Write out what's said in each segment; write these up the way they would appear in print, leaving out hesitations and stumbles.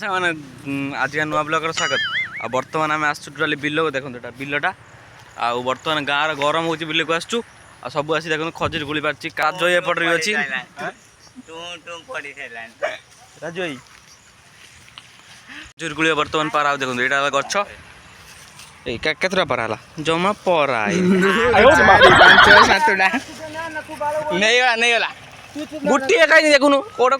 मैंने आज का नुआ ब्लॉगर स्वागत आ बर्तमान आम आसु टोटाली बिल को देखो बिलटा आ बर्तमान गाँव गरम हो बिल को आसु सब आसी देखो खजुरी गुड़ी पार्टी काज एपटे अच्छी राजू भाई खजुरी गुड़ी बर्तमान पारा देखो यहाँ गछ केतटा पारा जमा परा गोटे कहीं देखुन कौटा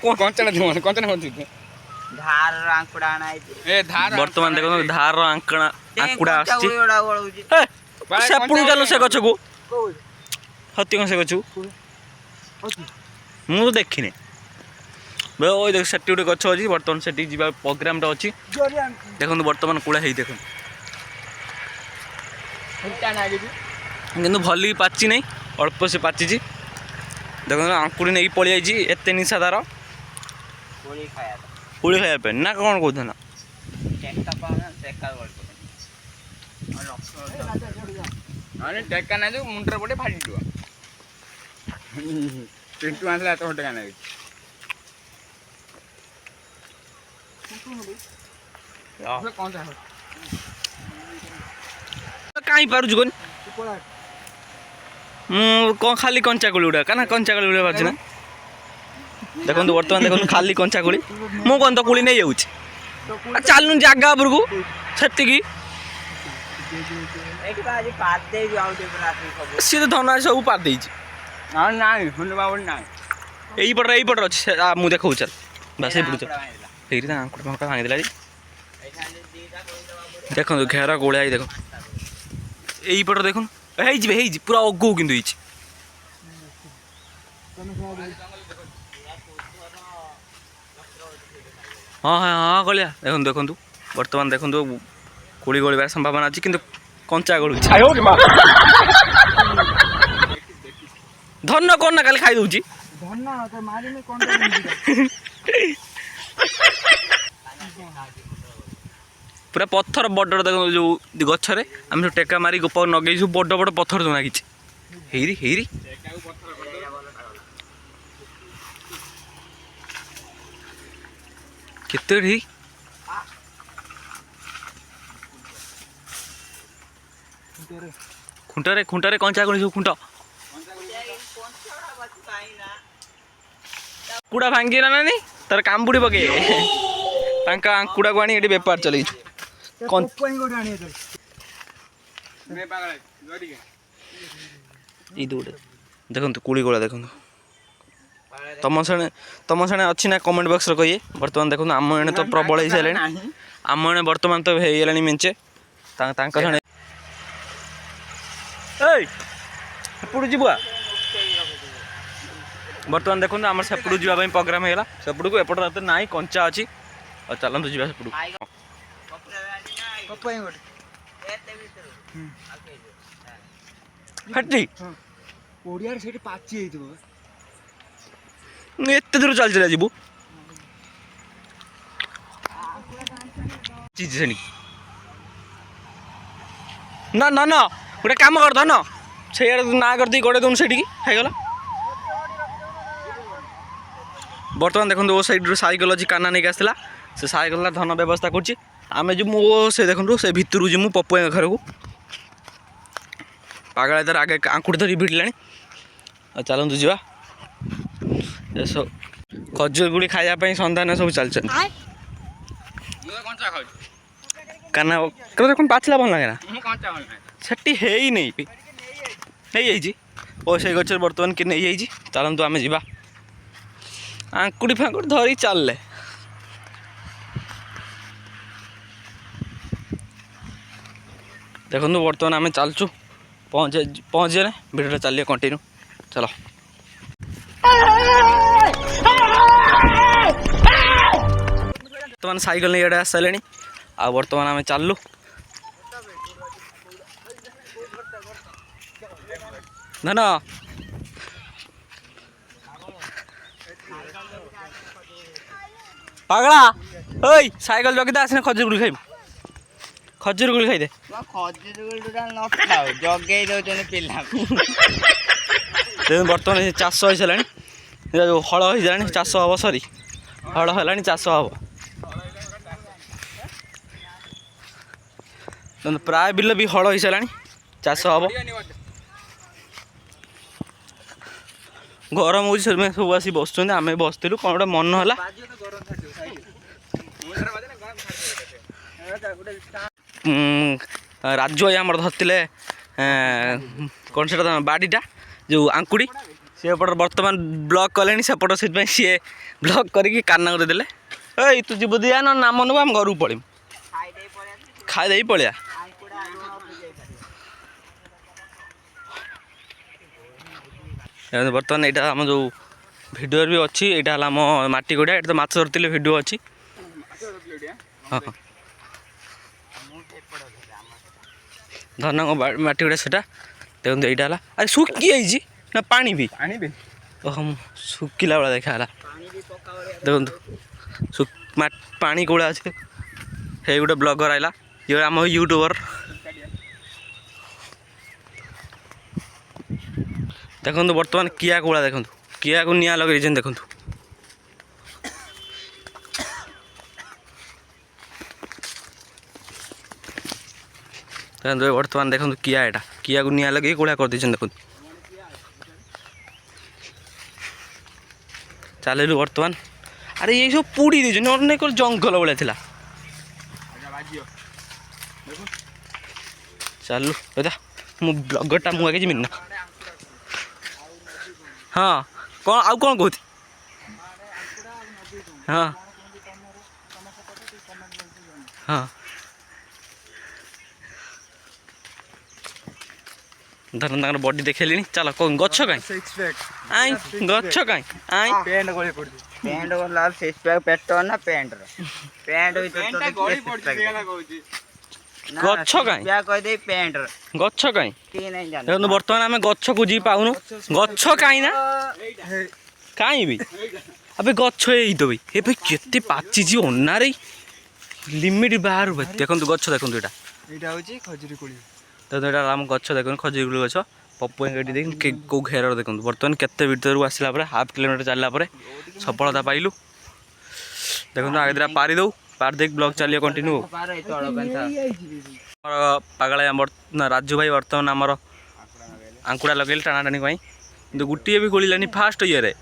बर्तमान देखो धार आंकड़ा सेपड़ू चलो से गछ को हत्ती से गछ मुझे देखनी देख से गोटे गछ अच्छी बर्तमान से प्रोग्राम अच्छी देखो बर्तमान कूड़ा है देख कि भल पाची नहीं अल्प से पाची देखो आंकुड़ी नहीं पलि जाइए एत निशा तार कोड़ी खाया ना कौन कौन ना टेका ना जो मुंडर पटे फाटी पिंटू आसला तो टेका ना कहीं पारुछु कौन कौन खाली कंचा कोड़ी गुड़ा क्या कंचा कोड़ी गुड़ा पार्छ ना देखो बर्तमान देखो खाली कंचा कोड़ी मु कौन तो कोड़ी नहीं जाऊँ चलू जगह उपरकू से सी तो धना सब पार दे यहीपटे अच्छे मुझे देखा चल बस यही आंकुड़ फांकुड़ भांगीदेला देखो घेरा गोलिया देख यहीपटे देख पूरा अगू कि हाँ हाँ हाँ गलिया देखो देखो बर्तमान देखो कोड़ी गलिबार संभावना अच्छी कि कंचा गलु धन कौन ना खाली खाई दौर पूरा पत्थर बड़ देख जो गचरे आम सब टेका मारी गोप नगे बड़ बड़ पत्थर जो नागी हेरी हेरी केते खुंटे खुंटे कंचा गणी सब खुंट कुड़ा भांगी ना नहीं तार काम बुड़ी पके कुड़ा को आनी बेपार चल देखो कुड़ी गोला देखो तुम से अच्छी ना कमेंट बॉक्स कहिए बर्तमान देखो आम एने तो प्रबल हो सारे आम एने बर्तमान तो हो मेचे सेपड़ू जीवा बर्तमान देखो आम सेपड़ू जावाई प्रोग्राम होगा सेपड़ू को एपटे ना कंचा अच्छी और चलतु जी सेपड़ू एत दूर चल चला जीवु ना ना ना गोटे कम कर धन से ना करदी गड़े दौन से खाईगला बर्तमान देखो वो साइड साइकेल अच्छी काना नहीं आसला से साइकेल धन व्यवस्था कर से देखो से भितर जी पपुआ घर को पागला तार आगे आंकुड़ धरी भिड़ला चलतु जा खजुर गुड़ी खायापी सन्धान सब चलते काना कौन पाचला भल लगे ना सेठी है ही नहीं ओ से गचर बर्तमान कि नहीं चलतु आम जा आंकुड़ी फांकुड़ धरी चलले देखो बर्तमान आम चलचु पहुँचे भिडियो चलिए कंटिन्यू चलो बर्तमान साइकेल नहीं आस सारे आ बर्तमान आम चलू धन पागला ओई साइकेल जगीदे आसने खजुर गुड़ी खाइब खजुर गुड़ी खाइदे बर्तमान चाष हो सारे जो हल हो सारे चाष हम सरी हल है चाष हम ପ୍ରାୟ ବିଲ ବି ହଳ ହେଇସାରିଲାଣି, ଚାଷ ହବ। ଗରମ ହେଉଛି ସେଥିପାଇଁ ସବୁ ଆସି ବସୁଛନ୍ତି, ଆମେ ବସିଥିଲୁ କ'ଣ ଗୋଟେ ମନ ହେଲା। ରାଜୁ ଭାଇ ଆମର ଧରିଥିଲେ କ'ଣ ସେଟା ବାଡ଼ିଟା ଯେଉଁ ଆଙ୍କୁଡ଼ି, ସେ ଏପଟେ ବର୍ତ୍ତମାନ ବ୍ଲକ୍ କଲେଣି ସେପଟ, ସେଥିପାଇଁ ସିଏ ବ୍ଲକ୍ କରିକି କାନାକୁ ଦେଇଦେଲେ। ଏଇ ତୁ ଯିବୁ ଦିଆ ନାମ ନେବୁ, ଆମେ ଘରକୁ ପଳେଇବୁ, ଖାଇଦେଇ ପଳେଇବା। ବର୍ତ୍ତମାନ ଏଇଟା ଆମ ଯେଉଁ ଭିଡ଼ିଓରେ ବି ଅଛି, ଏଇଟା ହେଲା ଆମ ମାଟି ଗଡ଼ିଆ, ଏଠି ତ ମାଛ ଧରିଥିଲେ ଭିଡ଼ିଓ ଅଛି। ହଁ ଧନ ମାଟି ଗଡ଼ିଆ ସେଟା ଦେଖନ୍ତୁ, ଏଇଟା ହେଲା। ଆରେ ଶୁଖି ଯାଇଛି ନା ପାଣି ବି? ଓହୋ ଶୁଖିଲା ଭଳିଆ ଦେଖା ହେଲା ଦେଖନ୍ତୁ, ପାଣି କୋଉଡ଼ା ଅଛି। ହେଇ ଗୋଟେ ବ୍ଲଗର ଆଇଲା, ଇଏ ଆମ ୟୁଟ୍ୟୁବର। ଦେଖନ୍ତୁ ବର୍ତ୍ତମାନ କିଆ କୋଉଡ଼ା ଦେଖନ୍ତୁ, କିଆକୁ ନିଆଁ ଲଗେଇ ଦେଇଛନ୍ତି ଦେଖନ୍ତୁ। ଦେଖନ୍ତୁ ବର୍ତ୍ତମାନ ଦେଖନ୍ତୁ କିଆ, ଏଇଟା କିଆକୁ ନିଆଁ ଲଗେଇ କୋଉଡ଼ା କରିଦେଇଛନ୍ତି ଦେଖନ୍ତୁ। ଚାଲିଲୁ ବର୍ତ୍ତମାନ, ଆରେ ଏଇ ସବୁ ପୋଡ଼ି ଦେଇଛନ୍ତି, ଅନେକ ଜଙ୍ଗଲ ଭଳିଆ ଥିଲା। ଚାଲୁ ଏଇଟା ମୁଁ ବ୍ଲଗରଟା, ମୁଁ ଆଗେ ଯିବିନି ନା। ହଁ କ'ଣ ଆଉ କ'ଣ କହୁଛି? ହଁ ହଁ ଧର ତାଙ୍କର ବଡି ଦେଖେଇଲିଣି। ଚାଲ ଗଛ କାଇଁ ଆଇଁ ଗଛ କାଇଁ ଆଇଁ ପ୍ୟାଣ୍ଟ ଗଲା ସିକ୍ସ ପ୍ୟାକ୍ ପେଟ ନା ପ୍ୟାଣ୍ଟର ପ୍ୟାଣ୍ଟ ଗଛ କାଇଁ କହିଦେଇ ପ୍ୟାଣ୍ଟର ଗଛ କାଇଁ କିଏ ନାଇଁ ଜାନେ। ଦେଖନ୍ତୁ ବର୍ତ୍ତମାନ ଆମେ ଗଛକୁ ଯିବି ପାଉନୁ। ଗଛ କାଇଁ ନା କାଇଁ ବି ଆବେ ଗଛ ଏଇ ତ ଏବେ କେତେ ପାଚିଛି ଅନାରେ ଲିମିଟ ବାହାରୁ। ଦେଖନ୍ତୁ ଗଛ ଦେଖନ୍ତୁ, ଏଇଟା ହଉଛି ଖଜୁରୀ କୋଳି। ଦେଖନ୍ତୁ ଏଇଟା ଆମ ଗଛ ଦେଖନ୍ତୁ, ଖଜୁରୀ କୋଳି ଗଛ। ପପୁ ଏଠି ଦେଖି କେଉଁ ଘେରରେ ଦେଖନ୍ତୁ। ବର୍ତ୍ତମାନ କେତେ ଭିତରକୁ ଆସିଲା ପରେ, ହାଫ୍ କିଲୋମିଟର ଚାଲିଲା ପରେ ସଫଳତା ପାଇଲୁ। ଦେଖନ୍ତୁ ଆଗେ ଦିଟା ପାରି ଦେଉ, ପାରି ଦେଇକି ବ୍ଲଗ୍ ଚାଲିବ କଣ୍ଟିନ୍ୟୁ। ଆମର ପାଗଳା ରାଜୁ ଭାଇ ବର୍ତ୍ତମାନ ଆମର ଆଙ୍କୁଡ଼ା ଲଗେଇଲେ ଟାଣା ଟାଣି ପାଇଁ, କିନ୍ତୁ ଗୋଟିଏ ବି ଗୋଳିଲାନି ଫାଷ୍ଟ ଇଏରେ।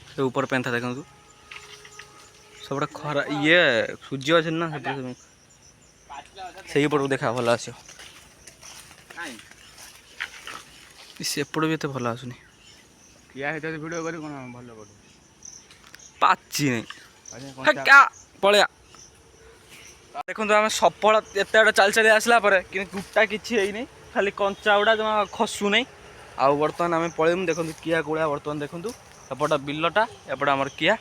ସେ ଉପର ପେନ୍ଥା ଦେଖନ୍ତୁ, ସବୁଟା ଖରା ଇଏ ସୂର୍ଯ୍ୟ ଅଛି ନା ସେପଟେ, ସେଇପଟକୁ ଦେଖା ଭଲ ଆସିବ। ସେପଟ ବି ଏତେ ଭଲ ଆସୁନି, ପାଚି ନାହିଁ ପଳେଇବା। ଦେଖନ୍ତୁ ଆମେ ସଫଳ ଏତେ ବାଟ ଚାଲି ଚାଲି ଆସିଲା ପରେ କିନ୍ତୁ ଗୁଟା କିଛି ହେଇନି, ଖାଲି କଞ୍ଚା ଗୁଡ଼ା ଜମା ଖସୁ ନାହିଁ। ଆଉ ବର୍ତ୍ତମାନ ଆମେ ପଳେଇବୁ। ଦେଖନ୍ତୁ କିଆ କୋଳିଆ ବର୍ତ୍ତମାନ ଦେଖନ୍ତୁ, ଏପଟ ବିଲଟା, ଏପଟ ଆମର କିଆ।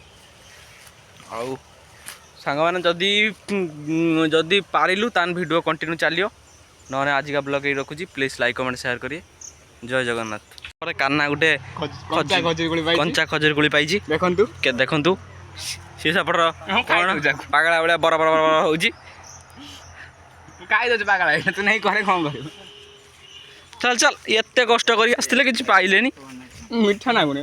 ଆଉ ସାଙ୍ଗମାନେ ଯଦି ପାରିଲୁ ତାହେଲେ ଭିଡ଼ିଓ କଣ୍ଟିନ୍ୟୁ ଚାଲିବ, ନହେଲେ ଆଜିକା ବ୍ଲଗ୍ ଏଇ ରଖୁଛି। ପ୍ଲିଜ୍ ଲାଇକ୍ କମେଣ୍ଟ ସେୟାର କରିବେ। ଜୟ ଜଗନ୍ନାଥ। କାହ୍ନା ଗୋଟେ କଞ୍ଚା ଖଜୁରୀ କୋଳି ପାଇଛି, ଦେଖନ୍ତୁ ଦେଖନ୍ତୁ। ସେ ସେପଟର କ'ଣ ପାଗଳା ଭଳିଆ ବର ବର ବର ହେଉଛି। ପାଗଳା ତୁ ନେଇ ଘରେ କ'ଣ କରିବୁ? ଚାଲ ଚାଲ, ଏତେ କଷ୍ଟ କରି ଆସିଥିଲେ କିଛି ପାଇଲେନି। ମିଠା ନାଗୁନି।